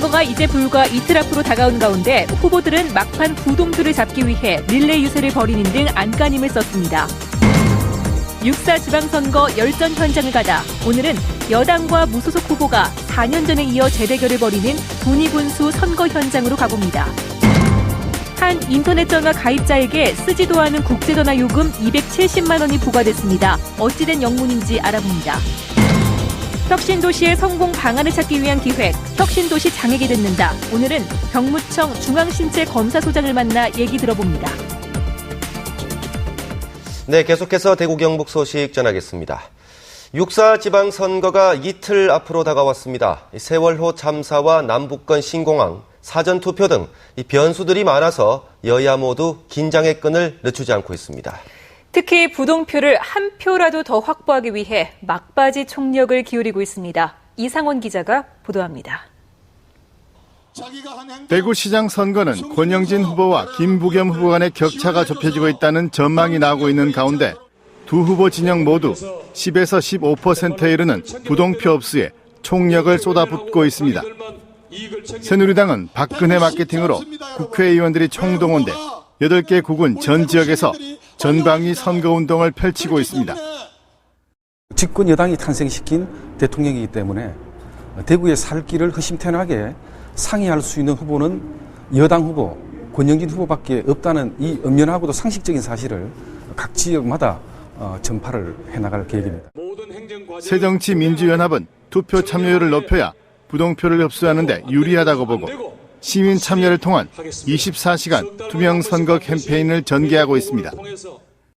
선거가 이제 불과 이틀 앞으로 다가온 가운데 후보들은 막판 부동표를 잡기 위해 릴레이 유세를 벌이는 등 안간힘을 썼습니다. 6.4 지방선거 열전 현장을 가다 오늘은 여당과 무소속 후보가 4년 전에 이어 재대결을 벌이는 군위군수 선거 현장으로 가봅니다. 한 인터넷 전화 가입자에게 쓰지도 않은 국제전화 요금 270만 원이 부과됐습니다. 어찌된 영문인지 알아봅니다. 혁신도시의 성공 방안을 찾기 위한 기획, 혁신도시 장에게 듣는다. 오늘은 병무청 중앙신체검사소장을 만나 얘기 들어봅니다. 네, 계속해서 대구 경북 소식 전하겠습니다. 6.4 지방선거가 이틀 앞으로 다가왔습니다. 세월호 참사와 남북권 신공항, 사전투표 등 변수들이 많아서 여야 모두 긴장의 끈을 늦추지 않고 있습니다. 특히 부동표를 한 표라도 더 확보하기 위해 막바지 총력을 기울이고 있습니다. 이상원 기자가 보도합니다. 대구시장 선거는 권영진 후보와 김부겸 후보 간의 격차가 좁혀지고 있다는 전망이 나오고 있는 가운데 두 후보 진영 모두 10에서 15%에 이르는 부동표 흡수에 총력을 쏟아붓고 있습니다. 새누리당은 박근혜 마케팅으로 국회의원들이 총동원돼 8개 구군 전 지역에서 전방위 선거운동을 펼치고 있습니다. 집권 여당이 탄생시킨 대통령이기 때문에 대구의 살 길을 허심탄회하게 상의할 수 있는 후보는 여당 후보, 권영진 후보밖에 없다는 이 엄연하고도 상식적인 사실을 각 지역마다 전파를 해나갈 계획입니다. 새정치민주연합은 투표 참여율을 높여야 부동표를 흡수하는 데 유리하다고 보고 시민 참여를 통한 24시간 투명 선거 캠페인을 전개하고 있습니다.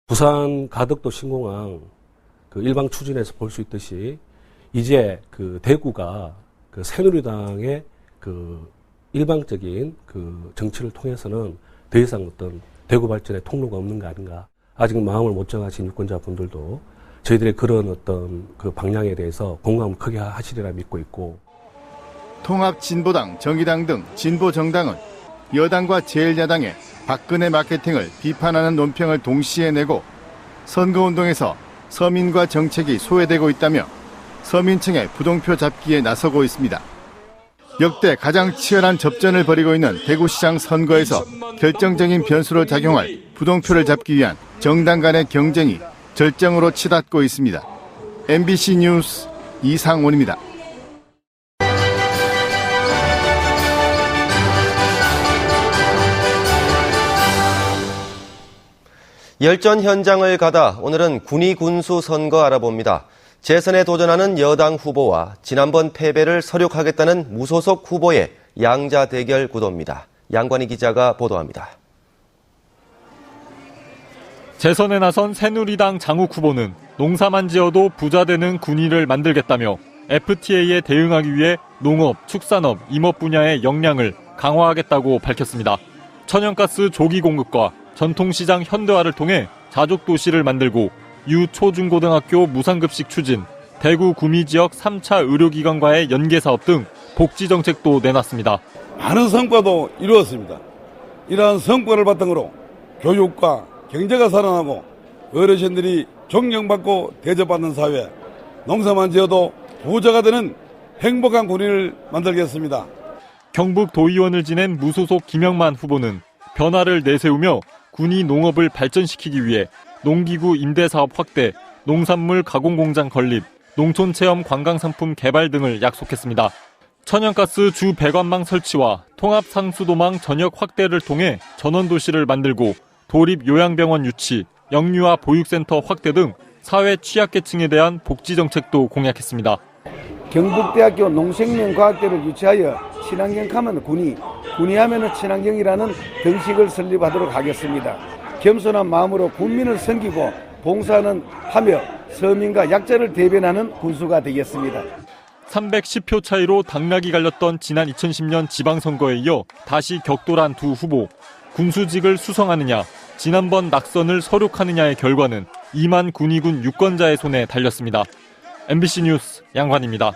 부산 가덕도 신공항 일방 추진에서 볼 수 있듯이 이제 대구가 새누리당의 일방적인 정치를 통해서는 더 이상 어떤 대구 발전의 통로가 없는 거 아닌가. 아직 마음을 못 정하신 유권자분들도 저희들의 그런 어떤 방향에 대해서 공감을 크게 하시리라 믿고 있고. 통합진보당, 정의당 등 진보정당은 여당과 제1야당의 박근혜 마케팅을 비판하는 논평을 동시에 내고 선거운동에서 서민과 정책이 소외되고 있다며 서민층의 부동표 잡기에 나서고 있습니다. 역대 가장 치열한 접전을 벌이고 있는 대구시장 선거에서 결정적인 변수로 작용할 부동표를 잡기 위한 정당 간의 경쟁이 절정으로 치닫고 있습니다. MBC 뉴스 이상원입니다. 열전 현장을 가다 오늘은 군위 군수 선거 알아봅니다. 재선에 도전하는 여당 후보와 지난번 패배를 서력하겠다는 무소속 후보의 양자 대결 구도입니다. 양관희 기자가 보도합니다. 재선에 나선 새누리당 장욱 후보는 농사만 지어도 부자 되는 군위를 만들겠다며 FTA에 대응하기 위해 농업, 축산업, 임업 분야의 역량을 강화하겠다고 밝혔습니다. 천연가스 조기 공급과 전통시장 현대화를 통해 자족도시를 만들고 유초중고등학교 무상급식 추진, 대구 구미 지역 3차 의료기관과의 연계사업 등 복지정책도 내놨습니다. 많은 성과도 이루었습니다. 이러한 성과를 바탕으로 교육과 경제가 살아나고 어르신들이 존경받고 대접받는 사회, 농사만 지어도 부자가 되는 행복한 군위를 만들겠습니다. 경북 도의원을 지낸 무소속 김영만 후보는 변화를 내세우며 군위 농업을 발전시키기 위해 농기구 임대사업 확대, 농산물 가공공장 건립, 농촌체험 관광상품 개발 등을 약속했습니다. 천연가스 주 배관망 설치와 통합상수도망 전역 확대를 통해 전원도시를 만들고 도립요양병원 유치, 영유아 보육센터 확대 등 사회 취약계층에 대한 복지정책도 공약했습니다. 경북대학교 농생명과학대를 유치하여 친환경 하면 군위, 군위하면 친환경이라는 등식을 설립하도록 하겠습니다. 겸손한 마음으로 국민을 섬기고 봉사는 하며 서민과 약자를 대변하는 군수가 되겠습니다. 310표 차이로 당락이 갈렸던 지난 2010년 지방선거에 이어 다시 격돌한 두 후보. 군수직을 수성하느냐, 지난번 낙선을 서륙하느냐의 결과는 이만 군위군 유권자의 손에 달렸습니다. MBC 뉴스 양관입니다.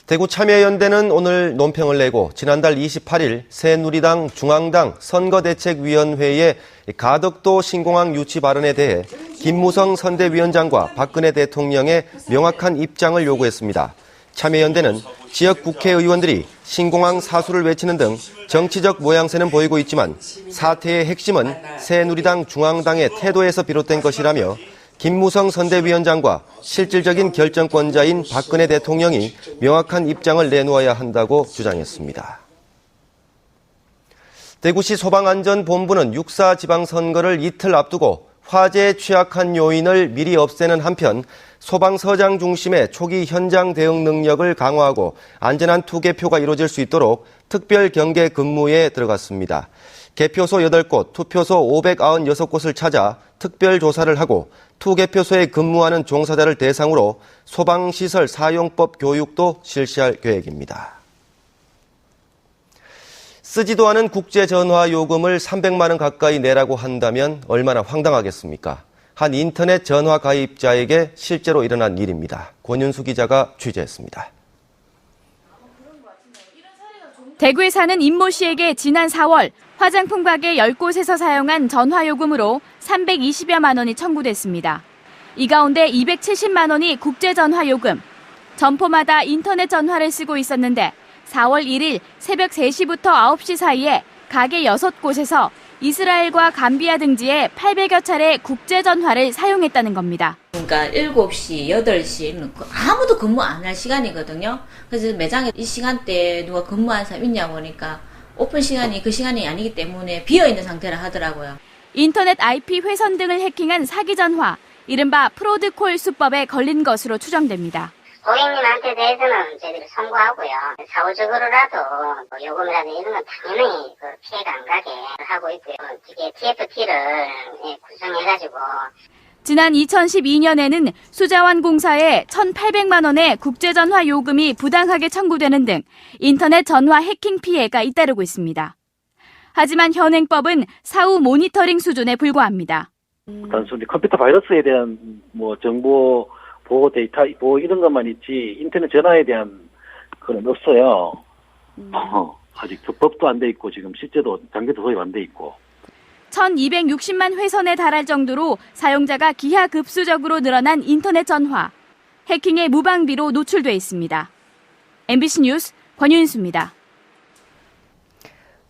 대구 참여연대는 오늘 논평을 내고 지난달 28일 새누리당 중앙당 선거대책위원회의 가덕도 신공항 유치 발언에 대해 김무성 선대위원장과 박근혜 대통령의 명확한 입장을 요구했습니다. 참여연대는 지역 국회의원들이 신공항 사수를 외치는 등 정치적 모양새는 보이고 있지만 사태의 핵심은 새누리당 중앙당의 태도에서 비롯된 것이라며 김무성 선대위원장과 실질적인 결정권자인 박근혜 대통령이 명확한 입장을 내놓아야 한다고 주장했습니다. 대구시 소방안전본부는 6.4 지방선거를 이틀 앞두고 화재에 취약한 요인을 미리 없애는 한편 소방서장 중심의 초기 현장 대응 능력을 강화하고 안전한 투개표가 이루어질 수 있도록 특별 경계 근무에 들어갔습니다. 개표소 8곳, 투표소 596곳을 찾아 특별 조사를 하고 투개표소에 근무하는 종사자를 대상으로 소방시설 사용법 교육도 실시할 계획입니다. 쓰지도 않은 국제전화 요금을 300만 원 가까이 내라고 한다면 얼마나 황당하겠습니까? 한 인터넷 전화 가입자에게 실제로 일어난 일입니다. 권윤수 기자가 취재했습니다. 대구에 사는 임모 씨에게 지난 4월 화장품 가게 10곳에서 사용한 전화요금으로 320여만 원이 청구됐습니다. 이 가운데 270만 원이 국제전화요금. 점포마다 인터넷 전화를 쓰고 있었는데 4월 1일 새벽 3시부터 9시 사이에 가게 6곳에서 이스라엘과 감비아 등지에 800여 차례 국제전화를 사용했다는 겁니다. 그러니까 7시, 8시 아무도 근무 안 할 시간이거든요. 그래서 매장에 이 시간대에 누가 근무하는 사람 있냐고 하니까 오픈 시간이 그 시간이 아니기 때문에 비어있는 상태라 하더라고요. 인터넷 IP 회선 등을 해킹한 사기 전화, 이른바 프로드콜 수법에 걸린 것으로 추정됩니다. 고객님한테 대해서는 저희들이 선고하고요. 사후적으로라도 요금이라든 이런 건 당연히 피해가 안 가게 하고 있고요. 이게 TFT를 구성해가지고. 지난 2012년에는 수자원 공사에 1,800만 원의 국제전화 요금이 부당하게 청구되는 등 인터넷 전화 해킹 피해가 잇따르고 있습니다. 하지만 현행법은 사후 모니터링 수준에 불과합니다. 단순히 컴퓨터 바이러스에 대한 정보 보호 데이터 보호 이런 것만 있지 인터넷 전화에 대한 그건 없어요. 아직 법도 안 돼 있고 지금 실제도 단계도 도입 안 돼 있고. 1,260만 회선에 달할 정도로 사용자가 기하급수적으로 늘어난 인터넷 전화. 해킹의 무방비로 노출돼 있습니다. MBC 뉴스 권윤수입니다.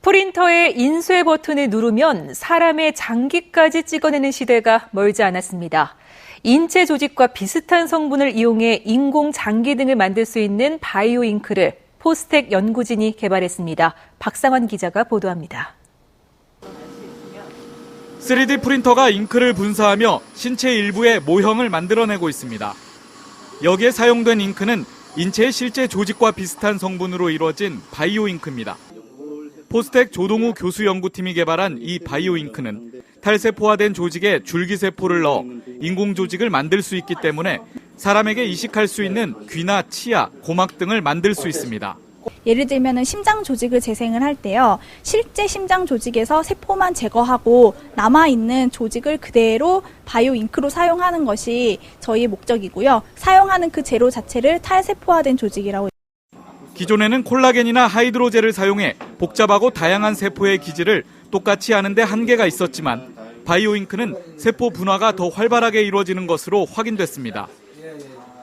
프린터의 인쇄 버튼을 누르면 사람의 장기까지 찍어내는 시대가 멀지 않았습니다. 인체 조직과 비슷한 성분을 이용해 인공 장기 등을 만들 수 있는 바이오 잉크를 포스텍 연구진이 개발했습니다. 박상환 기자가 보도합니다. 3D 프린터가 잉크를 분사하며 신체 일부의 모형을 만들어내고 있습니다. 여기에 사용된 잉크는 인체의 실제 조직과 비슷한 성분으로 이루어진 바이오 잉크입니다. 포스텍 조동우 교수 연구팀이 개발한 이 바이오 잉크는 탈세포화된 조직에 줄기세포를 넣어 인공 조직을 만들 수 있기 때문에 사람에게 이식할 수 있는 귀나 치아, 고막 등을 만들 수 있습니다. 예를 들면 심장 조직을 재생을 할 때요. 실제 심장 조직에서 세포만 제거하고 남아있는 조직을 그대로 바이오 잉크로 사용하는 것이 저희의 목적이고요. 사용하는 그 재료 자체를 탈세포화된 조직이라고. 기존에는 콜라겐이나 하이드로젤을 사용해 복잡하고 다양한 세포의 기질을 똑같이 하는데 한계가 있었지만 바이오 잉크는 세포 분화가 더 활발하게 이루어지는 것으로 확인됐습니다.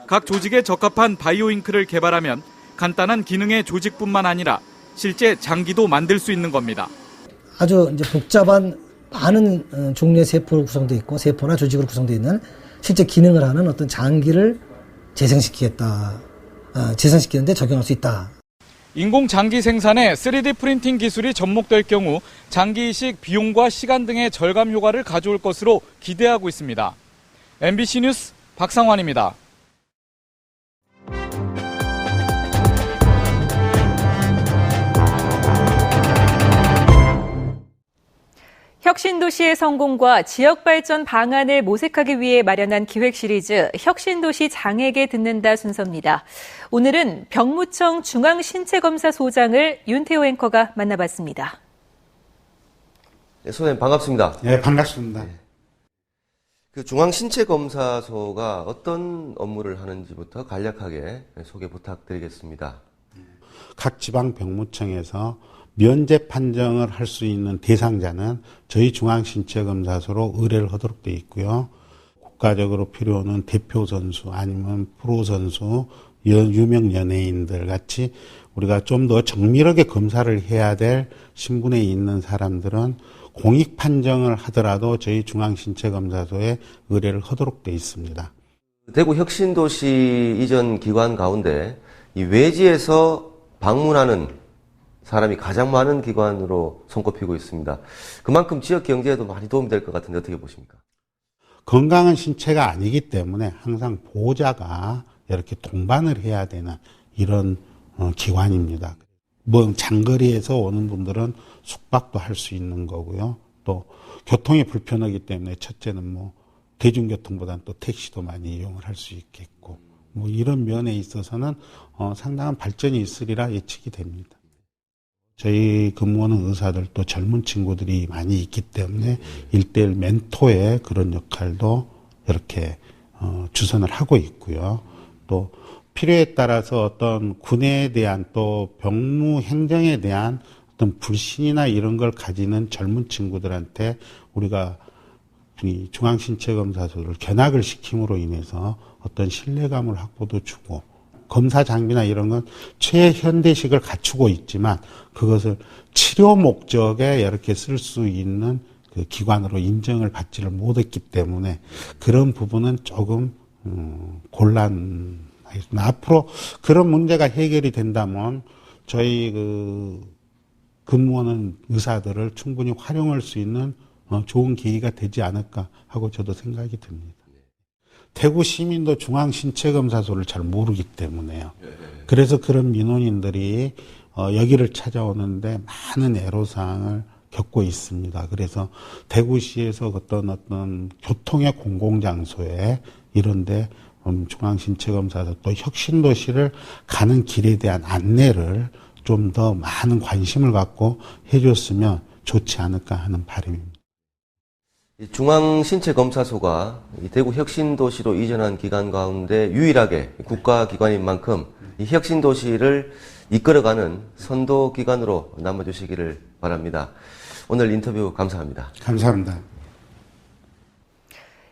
각 조직에 적합한 바이오 잉크를 개발하면 간단한 기능의 조직뿐만 아니라 실제 장기도 만들 수 있는 겁니다. 아주 복잡한 많은 종류의 세포로 구성되어 있고 세포나 조직으로 구성되어 있는 실제 기능을 하는 어떤 장기를 재생시키는데 적용할 수 있다. 인공 장기 생산에 3D 프린팅 기술이 접목될 경우 장기 이식 비용과 시간 등의 절감 효과를 가져올 것으로 기대하고 있습니다. MBC 뉴스 박상환입니다. 혁신도시의 성공과 지역발전 방안을 모색하기 위해 마련한 기획 시리즈 혁신도시 장에게 듣는다 순서입니다. 오늘은 병무청 중앙신체검사소장을 윤태호 앵커가 만나봤습니다. 네, 소장님 반갑습니다. 네, 반갑습니다. 네. 그 중앙신체검사소가 어떤 업무를 하는지부터 간략하게 소개 부탁드리겠습니다. 각 지방 병무청에서 면제 판정을 할 수 있는 대상자는 저희 중앙신체검사소로 의뢰를 하도록 되어 있고요. 국가적으로 필요한 대표 선수 아니면 프로 선수 유명 연예인들 같이 우리가 좀 더 정밀하게 검사를 해야 될 신분에 있는 사람들은 공익 판정을 하더라도 저희 중앙신체검사소에 의뢰를 하도록 돼 있습니다. 대구 혁신도시 이전 기관 가운데 이 외지에서 방문하는 사람이 가장 많은 기관으로 손꼽히고 있습니다. 그만큼 지역 경제에도 많이 도움이 될 것 같은데 어떻게 보십니까? 건강한 신체가 아니기 때문에 항상 보호자가 이렇게 동반을 해야 되는 이런 기관입니다. 뭐 장거리에서 오는 분들은 숙박도 할 수 있는 거고요. 또 교통이 불편하기 때문에 첫째는 뭐 대중교통보다는 또 택시도 많이 이용을 할 수 있겠고 뭐 이런 면에 있어서는 상당한 발전이 있으리라 예측이 됩니다. 저희 근무하는 의사들도 젊은 친구들이 많이 있기 때문에 1:1 멘토의 그런 역할도 이렇게 주선을 하고 있고요. 또 필요에 따라서 어떤 군에 대한 또 병무 행정에 대한 어떤 불신이나 이런 걸 가지는 젊은 친구들한테 우리가 이 중앙신체검사소를 견학을 시킴으로 인해서 어떤 신뢰감을 확보도 주고 검사 장비나 이런 건 최현대식을 갖추고 있지만 그것을 치료 목적에 이렇게 쓸 수 있는 그 기관으로 인정을 받지를 못했기 때문에 그런 부분은 조금 곤란하겠습니다. 앞으로 그런 문제가 해결이 된다면 저희 근무하는 의사들을 충분히 활용할 수 있는 좋은 계기가 되지 않을까 하고 저도 생각이 듭니다. 대구 시민도 중앙신체검사소를 잘 모르기 때문에요. 그래서 그런 민원인들이 여기를 찾아오는데 많은 애로사항을 겪고 있습니다. 그래서 대구시에서 어떤 교통의 공공장소에 이런데 중앙신체검사소 또 혁신도시를 가는 길에 대한 안내를 좀 더 많은 관심을 갖고 해줬으면 좋지 않을까 하는 바람입니다. 중앙신체검사소가 대구 혁신도시로 이전한 기관 가운데 유일하게 국가기관인 만큼 이 혁신도시를 이끌어가는 선도기관으로 남아주시기를 바랍니다. 오늘 인터뷰 감사합니다. 감사합니다.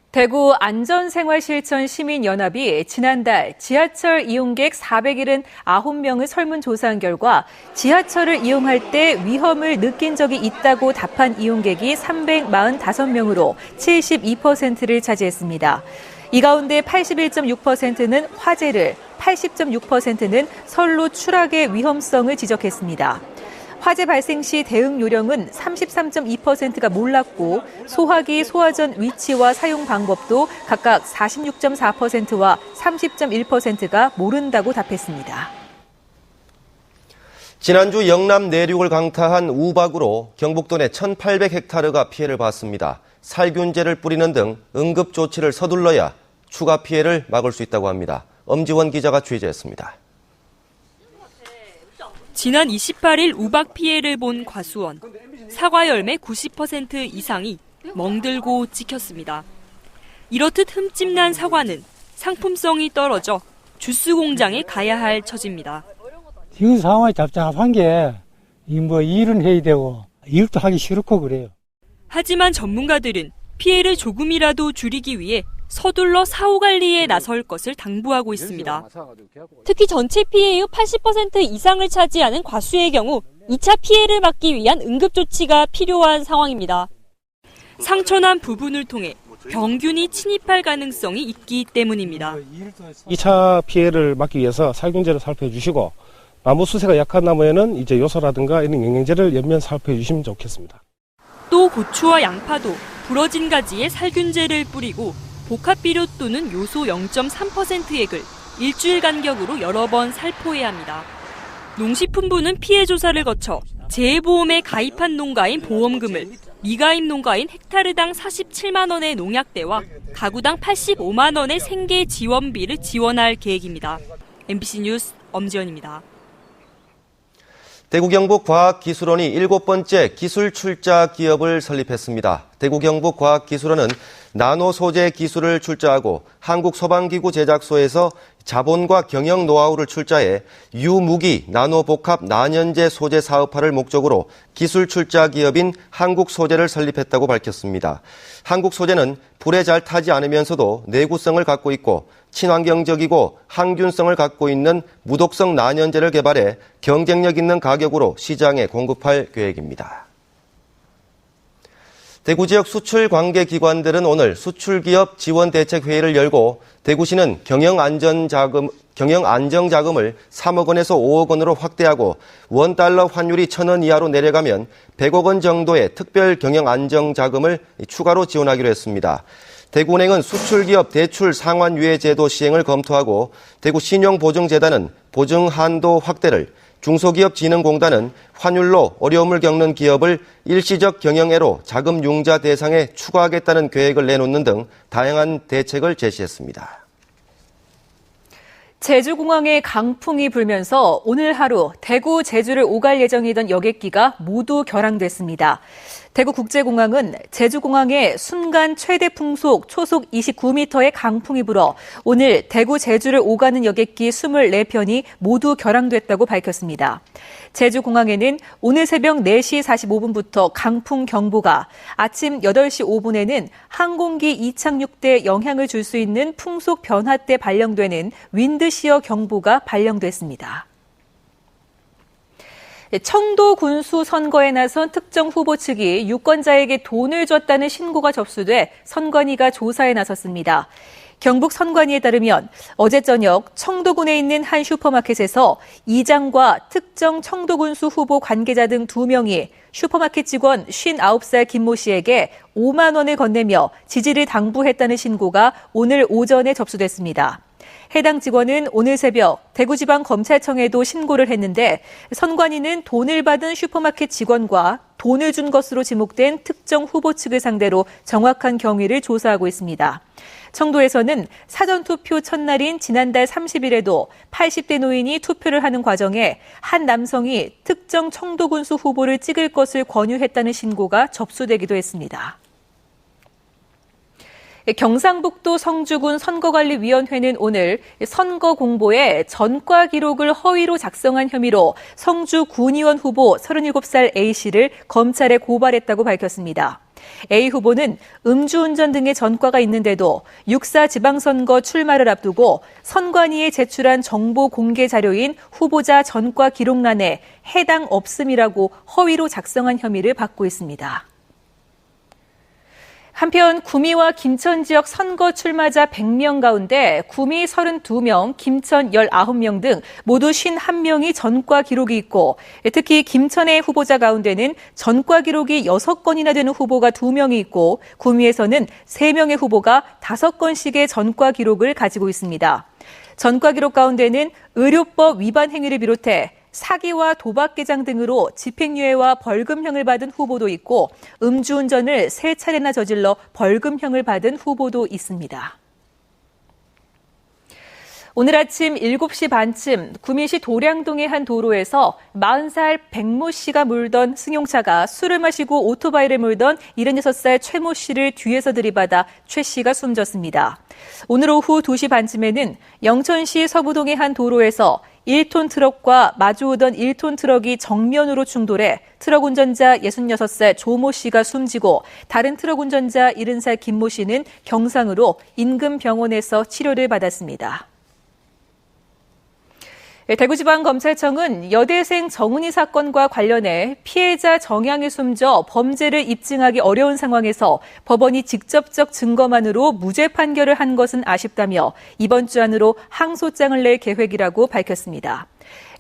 대구 안전생활실천시민연합이 지난달 지하철 이용객 479명을 설문조사한 결과 지하철을 이용할 때 위험을 느낀 적이 있다고 답한 이용객이 345명으로 72%를 차지했습니다. 이 가운데 81.6%는 화재를, 80.6%는 선로 추락의 위험성을 지적했습니다. 화재 발생 시 대응 요령은 33.2%가 몰랐고 소화기, 소화전 위치와 사용 방법도 각각 46.4%와 30.1%가 모른다고 답했습니다. 지난주 영남 내륙을 강타한 우박으로 경북도 내 1,800헥타르가 피해를 봤습니다. 살균제를 뿌리는 등 응급 조치를 서둘러야 추가 피해를 막을 수 있다고 합니다. 엄지원 기자가 취재했습니다. 지난 28일 우박 피해를 본 과수원. 사과 열매 90% 이상이 멍들고 찍혔습니다. 이렇듯 흠집난 사과는 상품성이 떨어져 주스 공장에 가야 할 처지입니다. 지금 상황이 답답한 게 일은 해야 되고 일도 하기 싫고 그래요. 하지만 전문가들은 피해를 조금이라도 줄이기 위해 서둘러 사후 관리에 나설 것을 당부하고 있습니다. 특히 전체 피해의 80% 이상을 차지하는 과수의 경우 2차 피해를 막기 위한 응급조치가 필요한 상황입니다. 상처난 부분을 통해 병균이 침입할 가능성이 있기 때문입니다. 2차 피해를 막기 위해서 살균제를 살펴주시고 나무 수세가 약한 나무에는 이제 요소라든가 이런 영양제를 연면 살펴주시면 좋겠습니다. 또 고추와 양파도 부러진 가지에 살균제를 뿌리고 복합비료 또는 요소 0.3%액을 일주일 간격으로 여러 번 살포해야 합니다. 농식품부는 피해 조사를 거쳐 재해보험에 가입한 농가인 보험금을 미가입 농가인 헥타르당 47만 원의 농약대와 가구당 85만 원의 생계 지원비를 지원할 계획입니다. MBC 뉴스 엄지연입니다. 대구 경북 과학기술원이 7번째 기술 출자 기업을 설립했습니다. 대구 경북과학기술원은 나노 소재 기술을 출자하고 한국소방기구 제작소에서 자본과 경영 노하우를 출자해 유무기 나노복합 난연제 소재 사업화를 목적으로 기술 출자 기업인 한국소재를 설립했다고 밝혔습니다. 한국소재는 불에 잘 타지 않으면서도 내구성을 갖고 있고 친환경적이고 항균성을 갖고 있는 무독성 난연제를 개발해 경쟁력 있는 가격으로 시장에 공급할 계획입니다. 대구 지역 수출 관계 기관들은 오늘 수출기업 지원대책회의를 열고 대구시는 경영안정자금을 3억 원에서 5억 원으로 확대하고 원달러 환율이 1,000원 이하로 내려가면 100억 원 정도의 특별 경영안정자금을 추가로 지원하기로 했습니다. 대구은행은 수출기업 대출 상환 유예 제도 시행을 검토하고 대구신용보증재단은 보증한도 확대를, 중소기업진흥공단은 환율로 어려움을 겪는 기업을 일시적 경영애로 자금 융자 대상에 추가하겠다는 계획을 내놓는 등 다양한 대책을 제시했습니다. 제주공항에 강풍이 불면서 오늘 하루 대구, 제주를 오갈 예정이던 여객기가 모두 결항됐습니다. 대구국제공항은 제주공항에 순간 최대 풍속 초속 29m의 강풍이 불어 오늘 대구, 제주를 오가는 여객기 24편이 모두 결항됐다고 밝혔습니다. 제주공항에는 오늘 새벽 4시 45분부터 강풍 경보가, 아침 8시 5분에는 항공기 이착륙대 영향을 줄 수 있는 풍속 변화 때 발령되는 윈드시어 경보가 발령됐습니다. 청도 군수 선거에 나선 특정 후보 측이 유권자에게 돈을 줬다는 신고가 접수돼 선관위가 조사에 나섰습니다. 경북 선관위에 따르면 어제 저녁 청도군에 있는 한 슈퍼마켓에서 이장과 특정 청도군수 후보 관계자 등 2명이 슈퍼마켓 직원 59살 김모 씨에게 5만 원을 건네며 지지를 당부했다는 신고가 오늘 오전에 접수됐습니다. 해당 직원은 오늘 새벽 대구지방검찰청에도 신고를 했는데 선관위는 돈을 받은 슈퍼마켓 직원과 돈을 준 것으로 지목된 특정 후보 측을 상대로 정확한 경위를 조사하고 있습니다. 청도에서는 사전투표 첫날인 지난달 30일에도 80대 노인이 투표를 하는 과정에 한 남성이 특정 청도군수 후보를 찍을 것을 권유했다는 신고가 접수되기도 했습니다. 경상북도 성주군 선거관리위원회는 오늘 선거 공보에 전과 기록을 허위로 작성한 혐의로 성주 군의원 후보 37살 A씨를 검찰에 고발했다고 밝혔습니다. A 후보는 음주운전 등의 전과가 있는데도 6.4 지방선거 출마를 앞두고 선관위에 제출한 정보 공개 자료인 후보자 전과 기록란에 해당 없음이라고 허위로 작성한 혐의를 받고 있습니다. 한편 구미와 김천 지역 선거 출마자 100명 가운데 구미 32명, 김천 19명 등 모두 51명이 전과 기록이 있고 특히 김천의 후보자 가운데는 전과 기록이 6건이나 되는 후보가 2명이 있고 구미에서는 3명의 후보가 5건씩의 전과 기록을 가지고 있습니다. 전과 기록 가운데는 의료법 위반 행위를 비롯해 사기와 도박 계장 등으로 집행유예와 벌금형을 받은 후보도 있고 음주운전을 3차례나 저질러 벌금형을 받은 후보도 있습니다. 오늘 아침 7시 반쯤 구미시 도량동의 한 도로에서 40살 백모 씨가 몰던 승용차가 술을 마시고 오토바이를 몰던 76살 최모 씨를 뒤에서 들이받아 최 씨가 숨졌습니다. 오늘 오후 2시 반쯤에는 영천시 서부동의 한 도로에서 1톤 트럭과 마주오던 1톤 트럭이 정면으로 충돌해 트럭 운전자 66살 조모 씨가 숨지고 다른 트럭 운전자 70살 김모 씨는 경상으로 인근 병원에서 치료를 받았습니다. 대구지방검찰청은 여대생 정은희 사건과 관련해 피해자 정양이 숨져 범죄를 입증하기 어려운 상황에서 법원이 직접적 증거만으로 무죄 판결을 한 것은 아쉽다며 이번 주 안으로 항소장을 낼 계획이라고 밝혔습니다.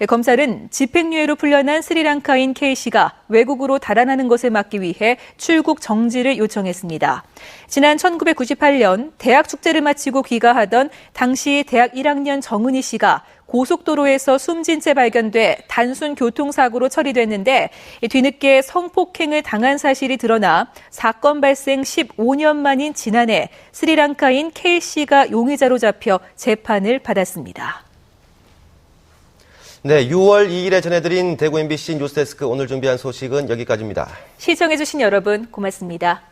검찰은 집행유예로 풀려난 스리랑카인 K씨가 외국으로 달아나는 것을 막기 위해 출국 정지를 요청했습니다. 지난 1998년 대학 축제를 마치고 귀가하던 당시 대학 1학년 정은희 씨가 고속도로에서 숨진 채 발견돼 단순 교통사고로 처리됐는데 뒤늦게 성폭행을 당한 사실이 드러나 사건 발생 15년 만인 지난해 스리랑카인 K씨가 용의자로 잡혀 재판을 받았습니다. 네, 6월 2일에 전해드린 대구 MBC 뉴스데스크 오늘 준비한 소식은 여기까지입니다. 시청해주신 여러분 고맙습니다.